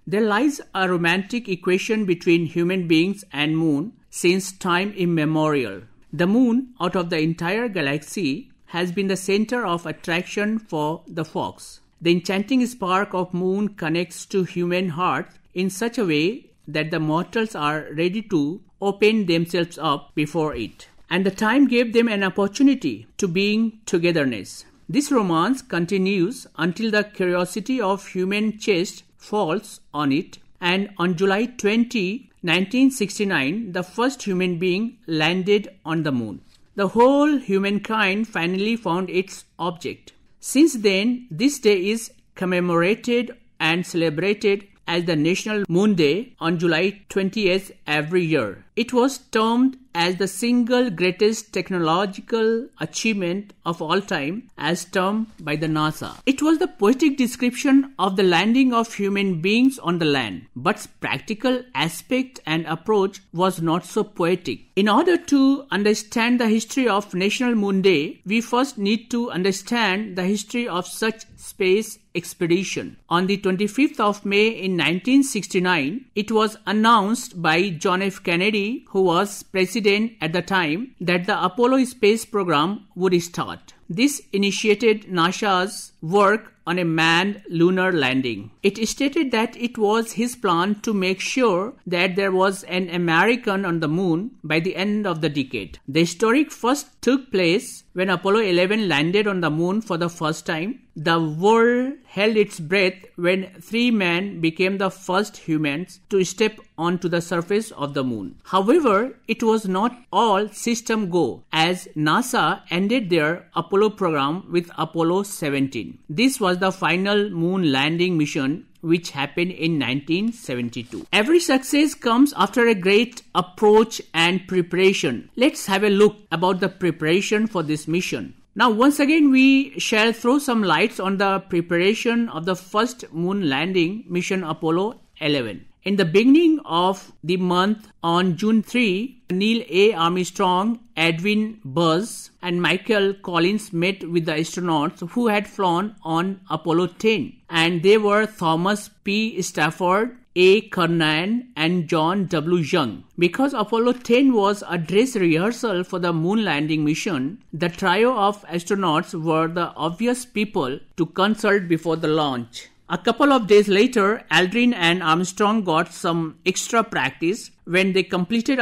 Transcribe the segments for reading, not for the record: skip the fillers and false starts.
There lies a romantic equation between human beings and moon since time immemorial. The moon, out of the entire galaxy, has been the center of attraction for the fox. The enchanting spark of moon connects to human heart in such a way that the mortals are ready to open themselves up before it. And the time gave them an opportunity to being togetherness. This romance continues until the curiosity of human chest falls on it, and on July 20, 1969, the first human being landed on the moon. The whole humankind finally found its object. Since then, this day is commemorated and celebrated as the National Moon Day on July 20th every year. It was termed as the single greatest technological achievement of all time as termed by the NASA. It was the poetic description of the landing of human beings on the land, but its practical aspect and approach was not so poetic. In order to understand the history of National Moon Day, we first need to understand the history of such space expedition. On the 25th of May in 1969, it was announced by John F. Kennedy, who was president at the time, that the Apollo space program would start. This initiated NASA's work on a manned lunar landing. It stated that it was his plan to make sure that there was an American on the moon by the end of the decade. The historic first took place when Apollo 11 landed on the moon for the first time. The world held its breath when 3 men became the first humans to step onto the surface of the moon. However, it was not all system go, as NASA ended their Apollo program with Apollo 17. This was the final moon landing mission, which happened in 1972. Every success comes after a great approach and preparation. Let's have a look about the preparation for this mission. Now, once again, we shall throw some lights on the preparation of the first moon landing mission Apollo 11. In the beginning of the month, on June 3, Neil A. Armstrong, Edwin Buzz, and Michael Collins met with the astronauts who had flown on Apollo 10. And they were Thomas P. Stafford, A. Kernan, and John W. Young. Because Apollo 10 was a dress rehearsal for the moon landing mission, the trio of astronauts were the obvious people to consult before the launch. A couple of days later, Aldrin and Armstrong got some extra practice when they completed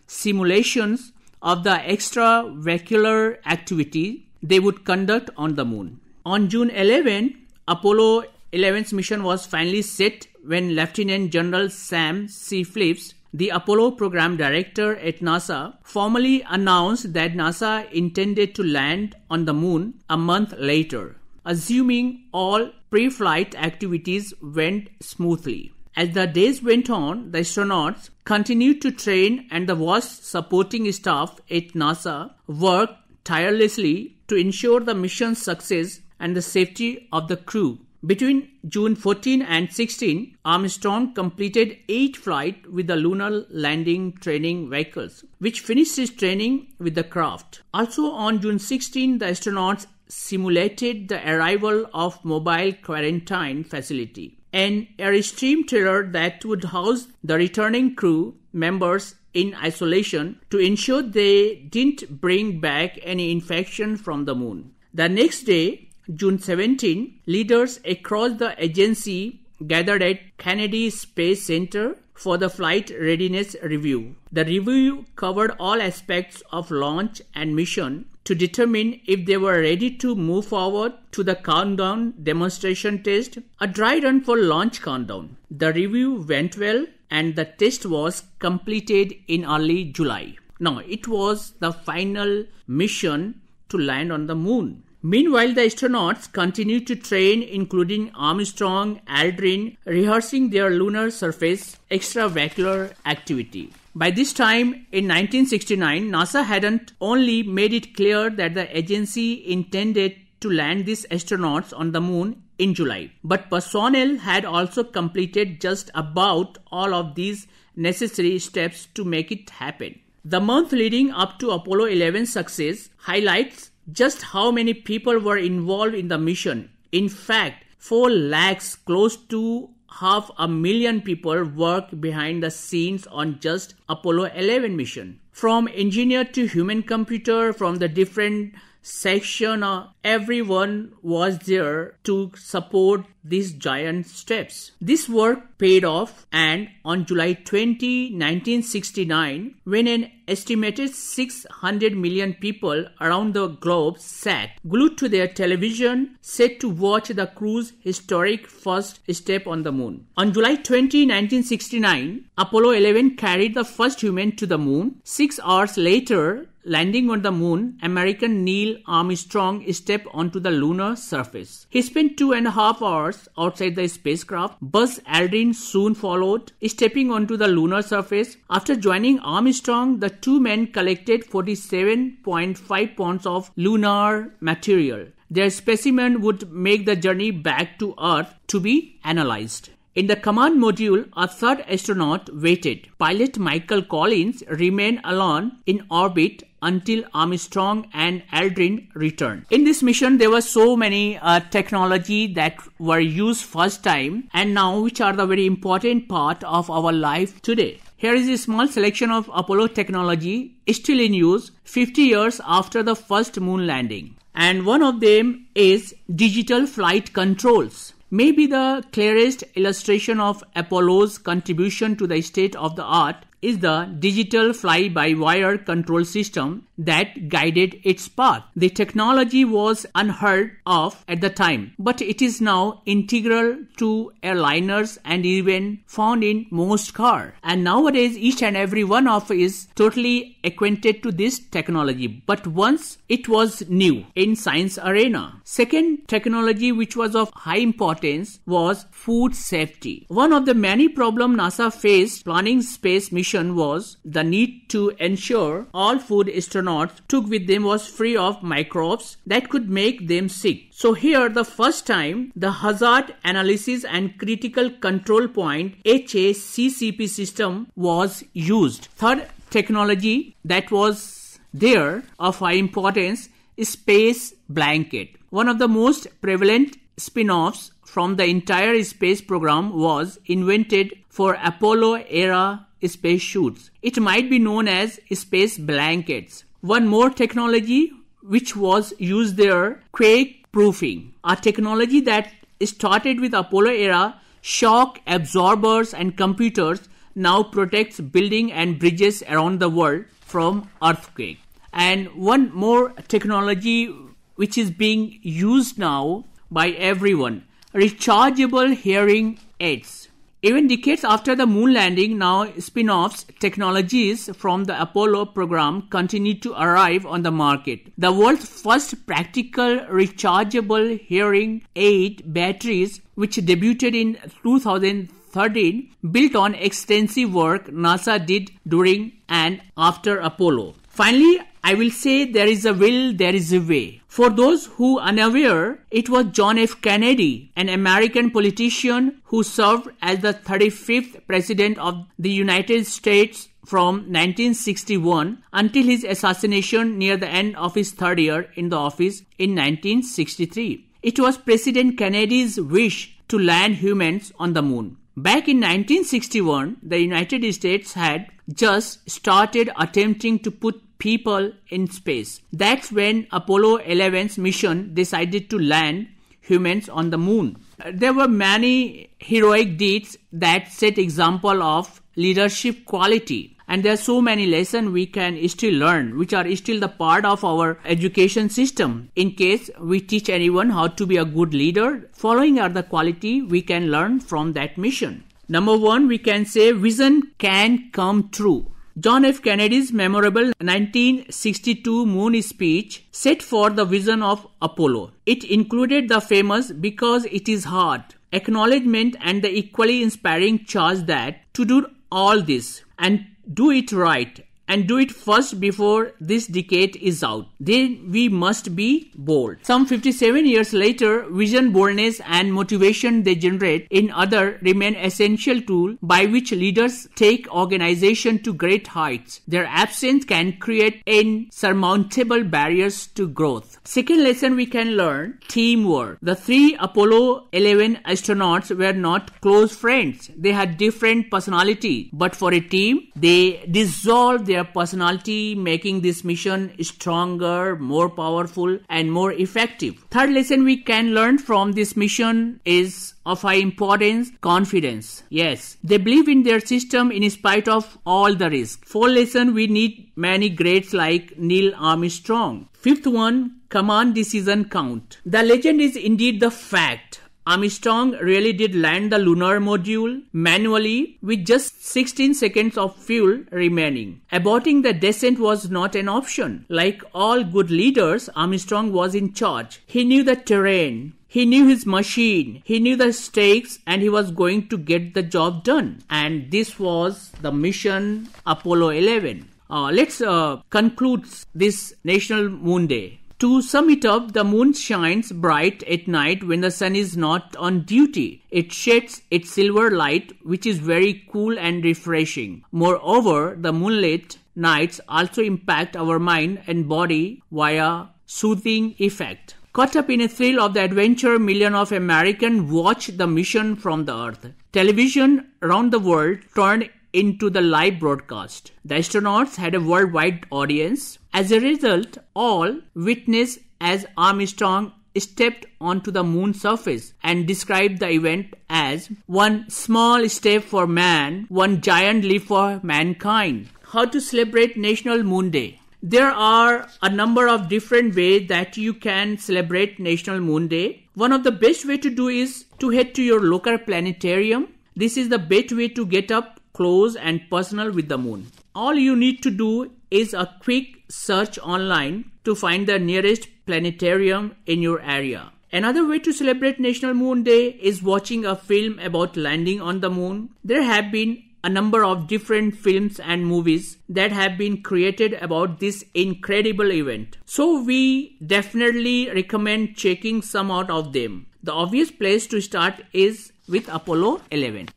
simulations of the extravehicular activity they would conduct on the moon. On June 11, Apollo 11's mission was finally set when Lieutenant General Sam C. Phillips, the Apollo program director at NASA, formally announced that NASA intended to land on the moon a month later, assuming all pre-flight activities went smoothly. As the days went on, the astronauts continued to train, and the vast supporting staff at NASA worked tirelessly to ensure the mission's success and the safety of the crew. Between June 14 and 16, Armstrong completed 8 flights with the lunar landing training vehicles, which finished his training with the craft. Also on June 16, the astronauts simulated the arrival of mobile quarantine facility, an airstream trailer that would house the returning crew members in isolation to ensure they didn't bring back any infection from the moon. The next day, June 17, leaders across the agency gathered at Kennedy Space Center for the Flight Readiness Review. The review covered all aspects of launch and mission to determine if they were ready to move forward to the countdown demonstration test, a dry run for launch countdown. The review went well and the test was completed in early July. Now, it was the final mission to land on the moon. Meanwhile, the astronauts continued to train, including Armstrong, Aldrin, rehearsing their lunar surface extravehicular activity. By this time, in 1969, NASA hadn't only made it clear that the agency intended to land these astronauts on the moon in July, but personnel had also completed just about all of these necessary steps to make it happen. The month leading up to Apollo 11's success highlights just how many people were involved in the mission. In fact, 4 lakhs, close to 500,000 people worked behind the scenes on just Apollo 11 mission. From engineer to human computer, from the different section, everyone was there to support these giant steps. This work paid off, and on July 20, 1969, when an estimated 600 million people around the globe sat glued to their television set to watch the crew's historic first step on the moon. On July 20, 1969, Apollo 11 carried the first human to the moon. 6 hours later, landing on the moon, American Neil Armstrong stepped onto the lunar surface. He spent 2.5 hours outside the spacecraft. Buzz Aldrin soon followed, stepping onto the lunar surface. After joining Armstrong, the two men collected 47.5 pounds of lunar material. Their specimen would make the journey back to Earth to be analyzed. In the command module, a third astronaut waited. Pilot Michael Collins remained alone in orbit until Armstrong and Aldrin returned. In this mission, there were so many technology that were used first time and now which are the very important part of our life today. Here is a small selection of Apollo technology still in use 50 years after the first moon landing. And one of them is digital flight controls. Maybe the clearest illustration of Apollo's contribution to the state of the art is the digital fly-by-wire control system that guided its path. The technology was unheard of at the time, but it is now integral to airliners and even found in most cars. And nowadays, each and every one of us is totally acquainted to this technology. But once it was new in science arena. Second technology which was of high importance was food safety. One of the many problems NASA faced planning space mission was the need to ensure all food astronauts took with them was free of microbes that could make them sick. So here the first time the hazard analysis and critical control point HACCP system was used. Third technology that was there of high importance is space blanket. One of the most prevalent spin-offs from the entire space program was invented for Apollo era space suits. It might be known as space blankets. One more technology which was used there, quake proofing, a technology that started with Apollo era shock absorbers and computers now protects buildings and bridges around the world from earthquake. And one more technology which is being used now by everyone, rechargeable hearing aids. Even decades after the moon landing, now spin-offs technologies from the Apollo program continue to arrive on the market. The world's first practical rechargeable hearing aid batteries, which debuted in 2013, built on extensive work NASA did during and after Apollo. Finally, I will say there is a will, there is a way. For those who are unaware, it was John F. Kennedy, an American politician who served as the 35th President of the United States from 1961 until his assassination near the end of his third year in the office in 1963. It was President Kennedy's wish to land humans on the moon. Back in 1961, the United States had just started attempting to put people in space. That's when Apollo 11's mission decided to land humans on the moon. There were many heroic deeds that set example of leadership quality. And there are so many lessons we can still learn, which are still the part of our education system. In case we teach anyone how to be a good leader, following are the quality we can learn from that mission. Number one, we can say vision can come true. John F. Kennedy's memorable 1962 moon speech set forth the vision of Apollo. It included the famous "because it is hard" acknowledgement and the equally inspiring charge that to do all this and do it right and do it first before this decade is out. Then we must be bold. Some 57 years later, vision, boldness and motivation they generate in others remain essential tool by which leaders take organization to great heights. Their absence can create insurmountable barriers to growth. Second lesson we can learn, teamwork. The 3 Apollo 11 astronauts were not close friends. They had different personality, but for a team, they dissolved their personality, making this mission stronger, more powerful, and more effective. Third lesson we can learn from this mission is of high importance, confidence. Yes, they believe in their system in spite of all the risk. Fourth lesson, we need many greats like Neil Armstrong. Fifth one, command decision count. The legend is indeed the fact. Armstrong really did land the lunar module manually with just 16 seconds of fuel remaining. Aborting the descent was not an option. Like all good leaders, Armstrong was in charge. He knew the terrain. He knew his machine, he knew the stakes, and he was going to get the job done. And this was the mission Apollo 11. Let's conclude this National Moon Day. To sum it up, the moon shines bright at night when the sun is not on duty. It sheds its silver light, which is very cool and refreshing. Moreover, the moonlit nights also impact our mind and body via soothing effect. Caught up in a thrill of the adventure, millions of Americans watched the mission from the Earth. Television around the world turned into the live broadcast. The astronauts had a worldwide audience. As a result, all witnessed as Armstrong stepped onto the moon's surface and described the event as one small step for man, one giant leap for mankind. How to celebrate National Moon Day? There are a number of different ways that you can celebrate National Moon Day. One of the best way to do is to head to your local planetarium. This is the best way to get up close and personal with the moon. All you need to do is a quick search online to find the nearest planetarium in your area. Another way to celebrate National Moon Day is watching a film about landing on the moon. There have been a number of different films and movies that have been created about this incredible event. So we definitely recommend checking some out of them. The obvious place to start is with Apollo 11.